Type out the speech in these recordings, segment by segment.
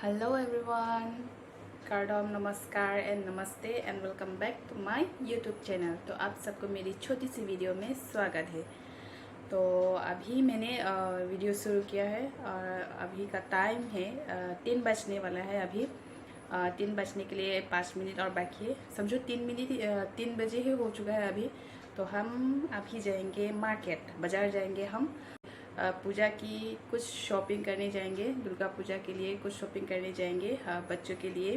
Hello everyone, Kardom नमस्कार and नमस्ते and welcome back to my YouTube channel. तो आप सबको मेरी छोटी सी वीडियो में स्वागत है। तो अभी मैंने वीडियो शुरू किया है और अभी का टाइम है 3 बजने वाला है। अभी 3 बजने के लिए 5 मिनट और बाकी है। समझो 3 बजे ही हो चुका है अभी। तो हम अभी जाएंगे मार्केट, बाज़ार जाएंगे हम। पूजा की कुछ शॉपिंग करने जाएंगे, दुर्गा पूजा के लिए कुछ शॉपिंग करने जाएंगे बच्चों के लिए।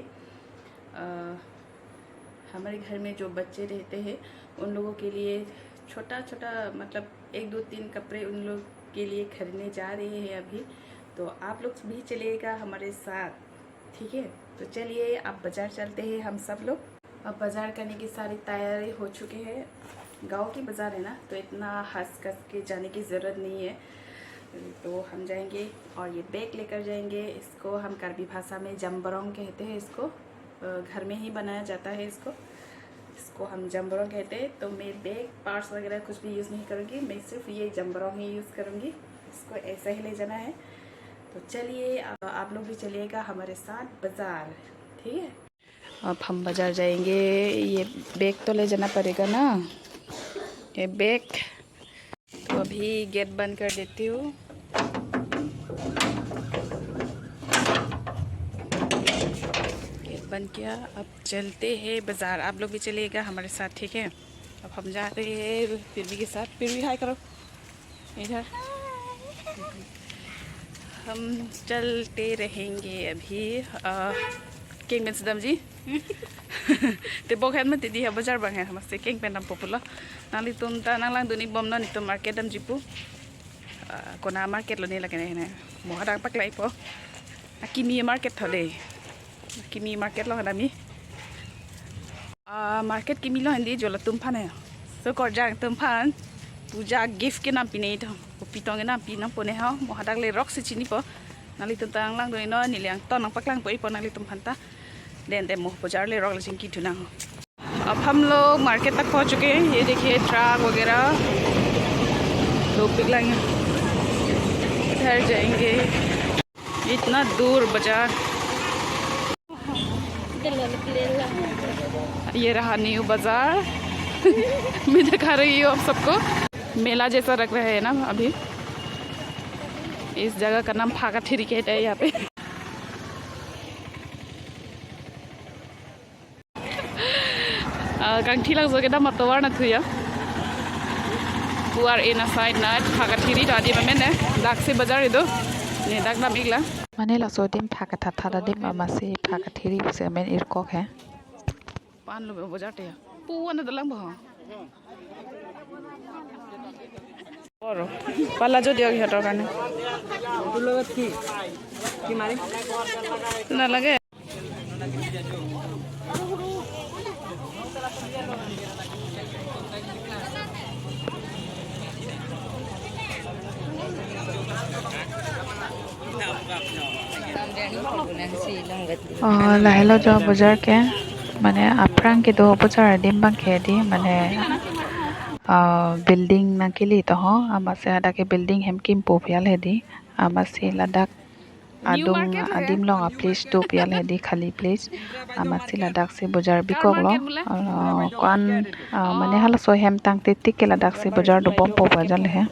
हमारे घर में जो बच्चे रहते हैं उन लोगों के लिए छोटा छोटा मतलब 1-2-3 कपड़े उन लोग के लिए खरीदने जा रहे हैं अभी। तो आप लोग भी चलिएगा हमारे साथ, ठीक है? तो चलिए आप बाज़ार चलते हैं हम सब लोग। अब बाज़ार करने की सारी तैयारी हो चुकी है। गांव की बाज़ार है ना, तो इतना हंस कस के जाने की ज़रूरत नहीं है। तो हम जाएंगे और ये बैग लेकर जाएंगे। इसको हम कार्बी भाषा में जम्बरोंग कहते हैं। इसको घर में ही बनाया जाता है। इसको हम जम्बरोंग कहते हैं। तो मैं बैग पार्ट्स वगैरह कुछ भी यूज़ नहीं करूँगी, मैं सिर्फ ये जम्बरोंग ही यूज़ करूँगी। इसको ऐसा ही ले जाना है। तो चलिए आप लोग भी चलिएगा हमारे साथ बाज़ार, ठीक है? अब हम बाज़ार जाएंगे। ये बैग तो ले जाना पड़ेगा ना, ये बैग। तो अभी गेट बंद कर देती हूँ। गेट बंद किया। अब चलते हैं बाज़ार। आप लोग भी चलिएगा हमारे साथ, ठीक है? अब हम जा रहे हैं पिरवी के साथ। पिरवी हाय करो इधर। हम चलते रहेंगे अभी। केंग पेन सदम जी ते बखैन में दीदी है बाजार बंगे हमसे केंग पेन नम पपुला नाली तुम ता नांगलांग दुनी बम ना नितो मार्केट दम जिपू कोना मार्केट लो ने लगे ने मोहरा पकलाई पो किमी मार्केट थले किमी मार्केट लो हदामी मार्केट किमी लो हंदी जोला तुम फाने सो कर जांग तुम फान पूजा गिफ्ट के नाम पिने तो पितों के नाम पिना पोने हां मोहरा ले रॉक से चिनी पो नाली तुम तांगलांग दुनी नो निलियांग तो नंग पकलांग पो नाली तुम फानता दें मोह बाजार ले रॉक लसिंग की थुना। अब हम लोग मार्केट तक पहुंच चुके हैं। ये देखिए ट्रक वगैरह लोग पिघलाएंगे। इधर जाएंगे, इतना दूर बाजार। ये रहा न्यू बाजार मैं दिखा रही हूँ आप सबको। मेला जैसा रख रहे हैं ना अभी। इस जगह का नाम फागा ठेरी कहते हैं यहाँ पे। कंठी लग जोगे दाम मतवार ना थुया पुआर एना साइड ना फागा ठेरी दादी में ने दाग से बाजार इदो ने दाग नाम इगला माने लासो दिम फाका थाथा दिम मासे फाका ठेरी से मेन इरकॉक है पान लो बाजार टे पुआ ने दलंग बह और पाला जो दियो हटर काने तो लगत की मारे ना लगे। लाहेलो जो बाजार के माने आप्रांग के दो बाजार दिम बंग के दी माने बिल्डिंग ना के लिए तो हो आमासे आदा के बिल्डिंग हम किम पोपियल है दी आमासे लदाख आदुंग आदिम लोंग प्लेस तो पियल है दी खाली प्लेस आमासे लदाख से बाजार बिकोग लो कान माने हला सो हम तंग टिक के लदाख से बाजार दो बम पोपा जल है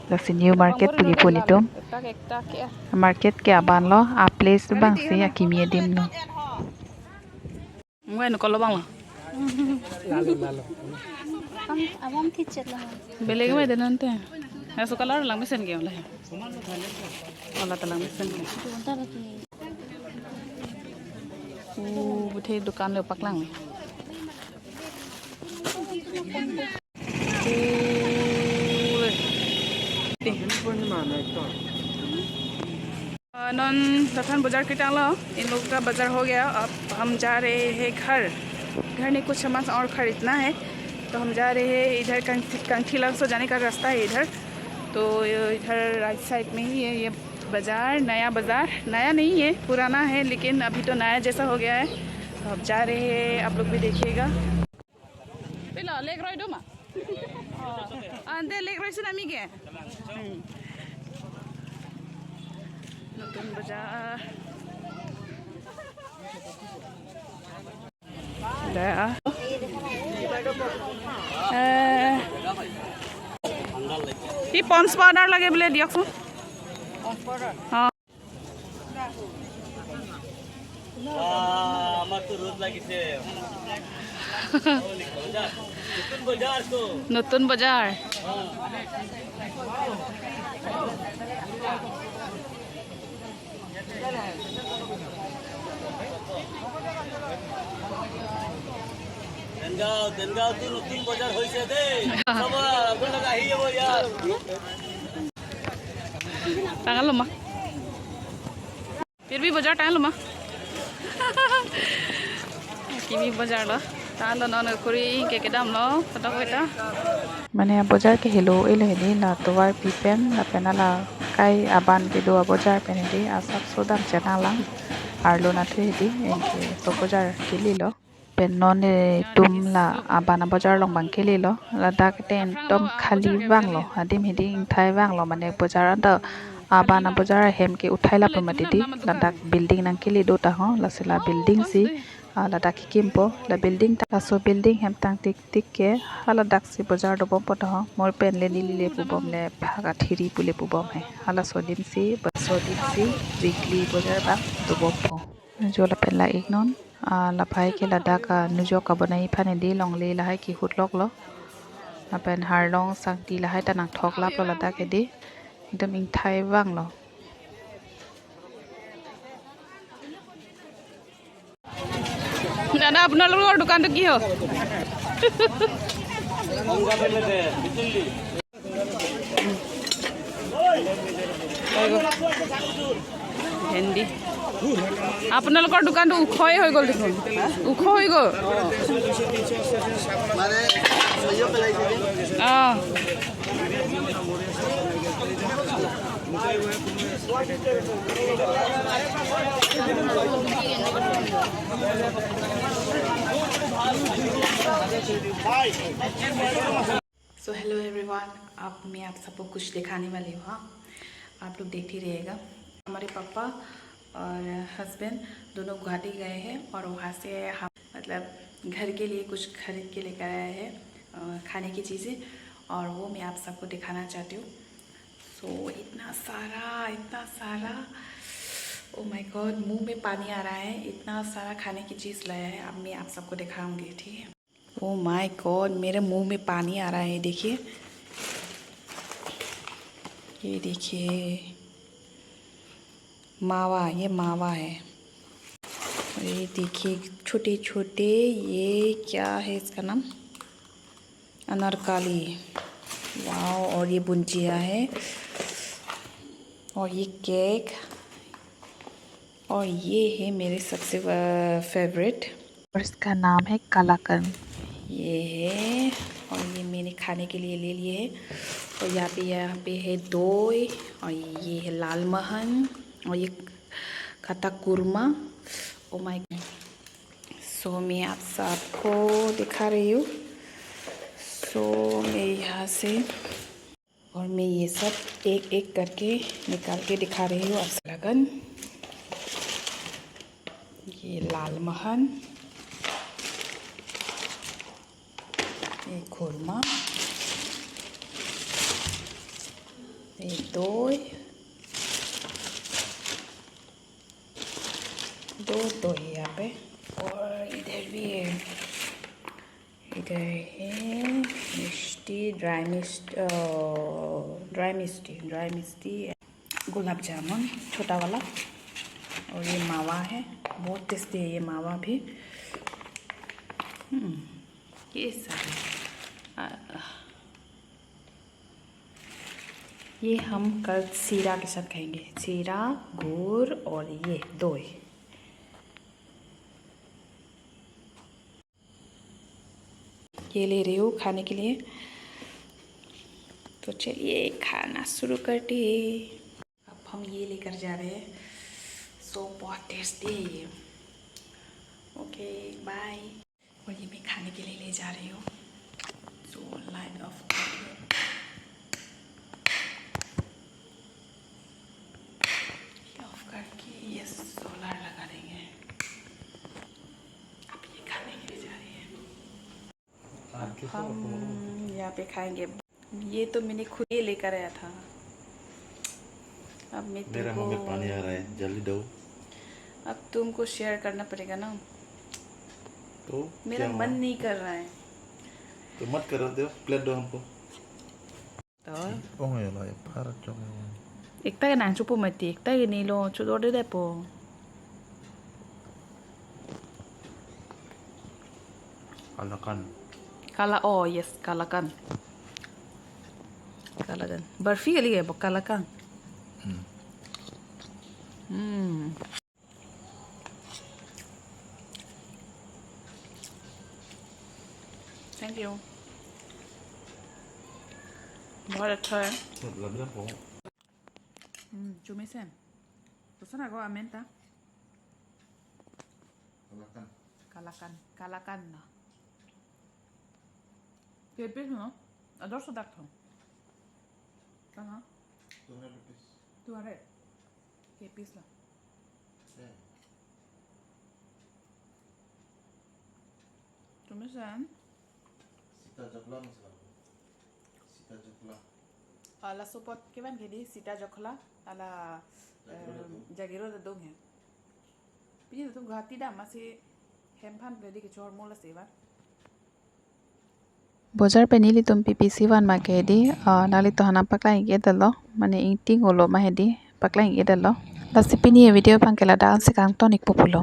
जैसे न्यू मार्केट पुली पुली तो मार्केट के आबान लो आ प्लेस बंग से किमिए दिम लो मुए न कलो बांग लालो abang kicet lah बेलेग में देनते ऐसो कलर लंग मिसन के वाला है वाला तलंग मिसन के bentar lagi बुथे दुकान ले पकलांग नॉन लखन बाजार के टांगलो इन लोग का बाजार हो गया। अब हम जा रहे हैं घर में कुछ सामान और खरीदना है। तो हम जा रहे हैं इधर कंठीला से जाने का रास्ता है इधर। तो इधर राइट साइड में ही है ये बाज़ार। नया बाज़ार नया नहीं है, पुराना है, लेकिन अभी तो नया जैसा हो गया है। तो अब जा रहे हैं, आप लोग भी देखिएगा। नतून बाज़ार কি পঞ্চ পাউডাৰ লাগে বোলে দিয়কচোন। অঁ নতুন বজাৰ দেনগাঁওতো নতুন বজাৰ হৈছে দেই আপোনালোক আহি যাব ইয়াত tangan lo mah Pirbi bazaar tangan lo mah kimi bazaar lo tangan lo non kuri ke dam lo kata ko eta মানে বজাৰ কে হেলো এলে হেদি না তোৱাৰ পিপেন না পেনালা কাই আবান দিলো বজাৰ পেনে দি আসাক সোদাম চেনালা আরলো না থে হেদি এনকে তো বজাৰ কিলিলো penone tumla abana bajar long bang keli lo ladak ten tom khali bang lo adim hedi thai bang lo mane bajar da abana bajar hem ke uthai la pamati di ladak building nang keli do ta ho la sila building si ladak kimpo la building ta so building hem tang tik tik ke hala dak si bajar do bom pota ho mor pen le ni le pu bom le bhaga thiri pule pu bom hai hala sodim si weekly bajar ba do bom po jola pen la ignon la phai ke ladak nujo ka banai phane di long le la hai ki hutlok lo apen har long sang ti la hai ta nak thok lap lo ladak ke di ekdom ing thai wang lo দাদা আপোনালোকৰ দোকানটো কি হয় ভেন্দি আপোনালোকৰ দোকানটো উখই হৈ গ'ল দেখোন উখ হৈ গ'ল অঁ सो हेलो एवरीवन अब मैं आप सबको कुछ दिखाने वाली हूँ हाँ आप लोग देखते ही रहिएगा हमारे पापा और हस्बैंड दोनों गुवाहाटी गए हैं और वहाँ से हम मतलब घर के लिए कुछ खरीद के लेकर आए हैं खाने की चीज़ें और वो मैं आप सबको दिखाना चाहती हूँ सो इतना सारा ओ माय गॉड मुंह में पानी आ रहा है इतना सारा खाने की चीज़ लाया है अब मैं आप सबको दिखाऊंगी ठीक है ओ माय गॉड मेरे मुंह में पानी आ रहा है देखिए ये देखिए मावा ये मावा है और ये देखिए छोटे छोटे ये क्या है इसका नाम अनारकली वाओ और ये बुंजिया है और ये केक और ये है मेरे सबसे फेवरेट और इसका नाम है कलाकंद ये है और ये मैंने खाने के लिए ले लिए है और यहाँ पे है दोई और ये है लाल महन और ये खट्टा कुरमा ओ माय सो मैं आप सबको दिखा रही हूँ सो मैं यहाँ से और मैं ये सब एक एक करके निकाल के दिखा रही हूँ आप लगन ये लाल महन ये खुरमा ये दोई दो है यहाँ पे और इधर भी है इधर है मिष्टी ड्राई मिष्टी गुलाब जामुन छोटा वाला और ये मावा है बहुत टेस्टी है ये मावा भी ये सारे ये हम कल सीरा के साथ खाएंगे सीरा गुड़ और ये दोई ये ले रही हूँ खाने के लिए तो चलिए खाना शुरू करते हैं अब हम ये लेकर जा रहे हैं सो बहुत टेस्टी है ये ओके बाय और ये मैं खाने के लिए ले जा रही हूँ सो लाइट ऑफ करके ये सोलर लगा देंगे अब ये खाने के लिए जा रही हूँ हम यहाँ पे खाएंगे। ये तो मैंने खुद ही लेकर आया था। अब मैं मेरा मुंह में पानी आ रहा है, जल्दी दो। अब तुमको शेयर करना पड़ेगा ना, तो मेरा क्या मन हुआ? नहीं कर रहा है। तो मत करो, दो प्लेट दो हमको। तो ओह यार, ये भारत जो है एक तागे नान चुपो मत एक तागे नीलो चुदो दे दे पो। Kalakan. Kala oh yes kalakan. Kalakan. Barfi kali ya kalakan. Thank you. बहुत अच्छा है। Lebih dah pun. Cumi sen. Pesan aku amenta. Kalakan. Kalakan. Kalakan lah. Kepis no? Ador sudah tu. Kan? Tu ada lebih. Tu ada. Kepis lah. Cumi sen. Sita jokla masalah. Sita jokla. Ala support kevan gedi sita jokla ala jagiro da dong hai. Pilih tu guhati dah masih hempan beli ke cor mola sewa. বজাৰ পেনিলি তুম PPC one মাকে দি নালি তো হানা পাকলা ইগে দল মানে eating ওলো মাহে দি পাকলা ইগে দল লাসি পিনি ভিডিও পাঙ্কেলা ডান্স কাং টনিক পপুলো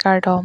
কার্ডম